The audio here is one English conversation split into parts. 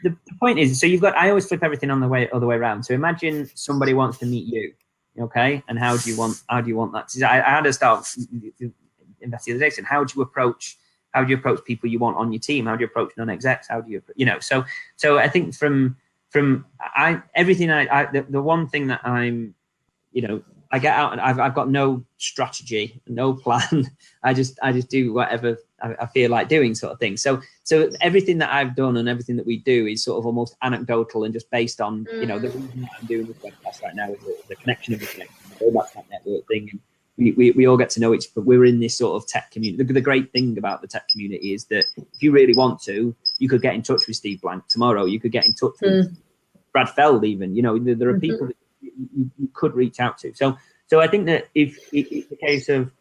the point is, so you've got, I always flip everything on the other way around. So imagine somebody wants to meet you, okay? And how do you want that? I had to start investing the other day, saying, how do you approach people you want on your team? How do you approach non-execs? How do you, so I think the one thing that I'm, I get out and I've got no strategy, no plan. I just do whatever I feel like doing, sort of thing. So everything that I've done and everything that we do is sort of almost anecdotal and just based on, the reason that I'm doing this podcast right now is the connection of the connection, go back to that network thing. And we all get to know each other. We're in this sort of tech community. The great thing about the tech community is that if you really want to, you could get in touch with Steve Blank tomorrow. You could get in touch with Brad Feld even. There are people that you could reach out to. So I think that if it's a case of,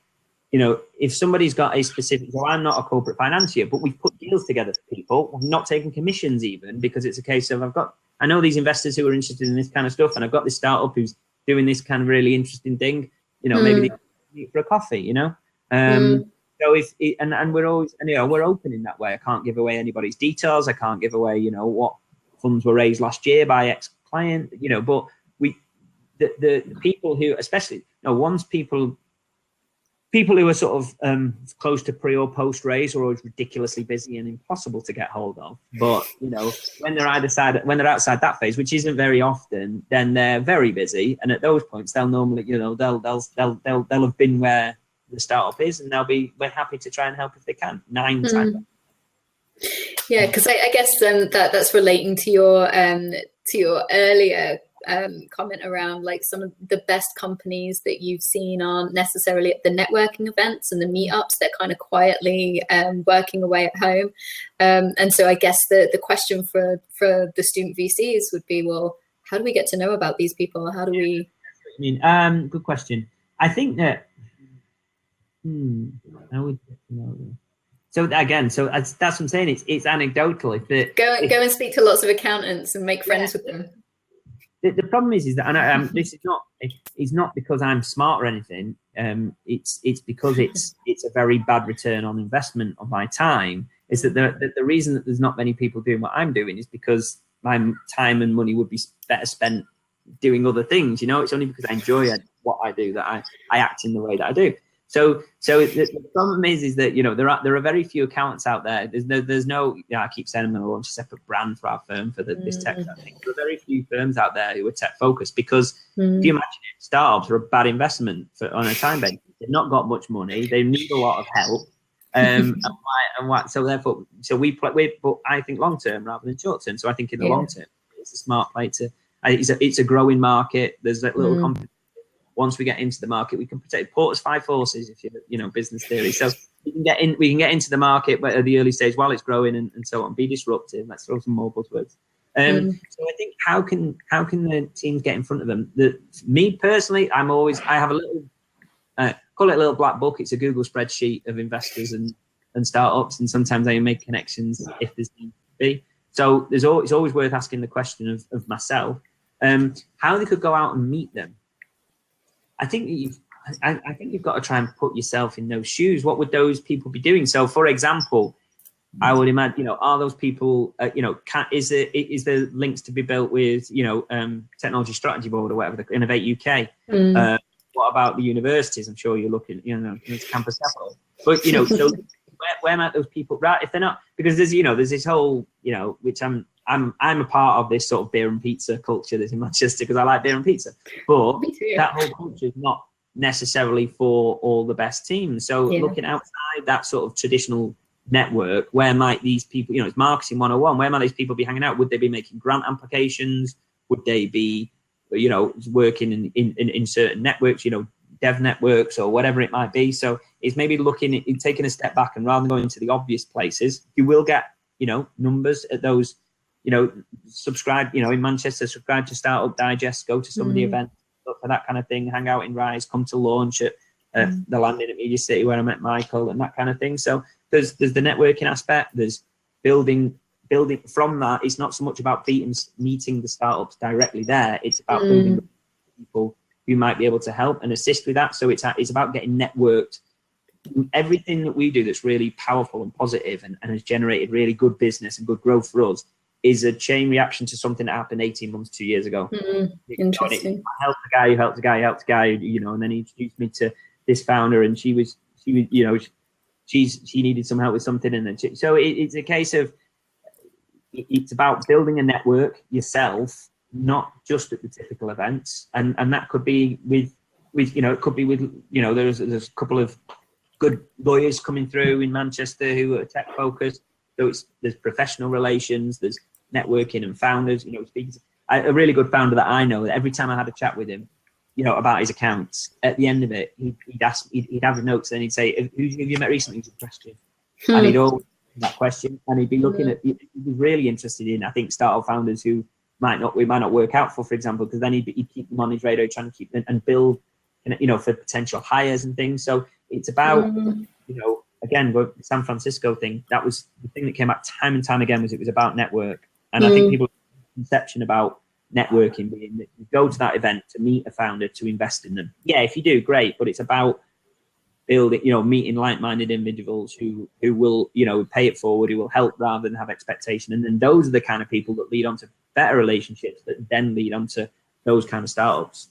if somebody's got a specific, well, I'm not a corporate financier, but we've put deals together for people. We've not taken commissions even, because it's a case of I know these investors who are interested in this kind of stuff, and I've got this startup who's doing this kind of really interesting thing. Maybe they meet for a coffee. So and we're always, we're open in that way. I can't give away anybody's details. I can't give away, what funds were raised last year by X client. But the people who, especially, once people who are sort of close to pre or post raise are always ridiculously busy and impossible to get hold of. But when they're outside that phase, which isn't very often, then they're very busy. And at those points, they'll normally, they'll have been where the startup is, and we're happy to try and help if they can. 9 times. Yeah, because I guess that's relating to your earlier comment around, like, some of the best companies that you've seen aren't necessarily at the networking events and the meetups. They're kind of quietly working away at home. And so I guess the question for the student VCs would be, well, how do we get to know about these people? How do we? Good question. I think that how would get to know them? So again, that's what I'm saying. It's anecdotal. Go and speak to lots of accountants and make friends with them. The problem is that, and this is not because I'm smart or anything. It's because it's a very bad return on investment of my time. Is that the reason that there's not many people doing what I'm doing is because my time and money would be better spent doing other things. It's only because I enjoy what I do that I act in the way that I do. So the problem is that there are very few accountants out there. There's no I keep saying I'm going to launch a separate brand for our firm for this tech. I think there are very few firms out there who are tech focused, because if you imagine it, startups are a bad investment on a time basis. They've not got much money. They need a lot of help. So we play. But I think long term rather than short term. So I think in the long term, it's a smart play to. It's a growing market. There's that little company. Once we get into the market, we can protect Porter's 5 forces, if you're, business theory. So we can get into the market at the early stage while it's growing and so on. Be disruptive. Let's throw some more buzzwords. So I think how can the teams get in front of them? Me personally, I have a little call it a little black book. It's a Google spreadsheet of investors and startups, and sometimes I make connections if there's need to be. So it's always worth asking the question of myself, how they could go out and meet them. I think you've got to try and put yourself in those shoes. What would those people be doing? So, for example, I would imagine, are those people, is there links to be built with, Technology Strategy Board or whatever, the Innovate UK? What about the universities? I'm sure you're looking, it's campus capital. But, so where might those people, right? If they're not, because there's this whole, which I'm a part of this sort of beer and pizza culture that's in Manchester because I like beer and pizza. But that whole culture is not necessarily for all the best teams. So looking outside that sort of traditional network, where might these people, it's marketing 101, where might these people be hanging out? Would they be making grant applications? Would they be, working in certain networks, dev networks or whatever it might be? So it's maybe taking a step back, and rather than going to the obvious places, you will get, numbers at those, subscribe, in Manchester, subscribe to Startup Digest, go to some of the events, look for that kind of thing, hang out in Rise, come to launch at the landing at Media City where I met Michael and that kind of thing. So there's the networking aspect, there's building from that. It's not so much about meeting the startups directly there, it's about building people who might be able to help and assist with that. So it's about getting networked. Everything that we do that's really powerful and positive and has generated really good business and good growth for us is a chain reaction to something that happened 18 months, 2 years ago. Interesting. I helped a guy who helped a guy, helped a guy, you know, and then he introduced me to this founder, and she was, you know, she needed some help with something, and then so it's a case of, it's about building a network yourself, not just at the typical events, and that could be with you know, it could be with, you know, there's a couple of good lawyers coming through in Manchester who are tech focused. So there's professional relations, there's networking and founders. You know, a really good founder that I know, that every time I had a chat with him, you know, about his accounts, at the end of it, he'd have the notes, and he'd say, "Who have you met recently?" Who's a question, and he'd always that question, and he'd be looking at. He'd be really interested in, I think, startup founders who might not work out for example, because then he'd keep them on his radar, trying to keep them and build, you know, for potential hires and things. So it's about, you know, again, the San Francisco thing, that was the thing that came out time and time again, was it was about network. And I think people's conception about networking being that you go to that event to meet a founder, to invest in them. Yeah, if you do, great, but it's about building, you know, meeting like-minded individuals who will, you know, pay it forward, who will help rather than have expectation. And then those are the kind of people that lead on to better relationships that then lead on to those kind of startups.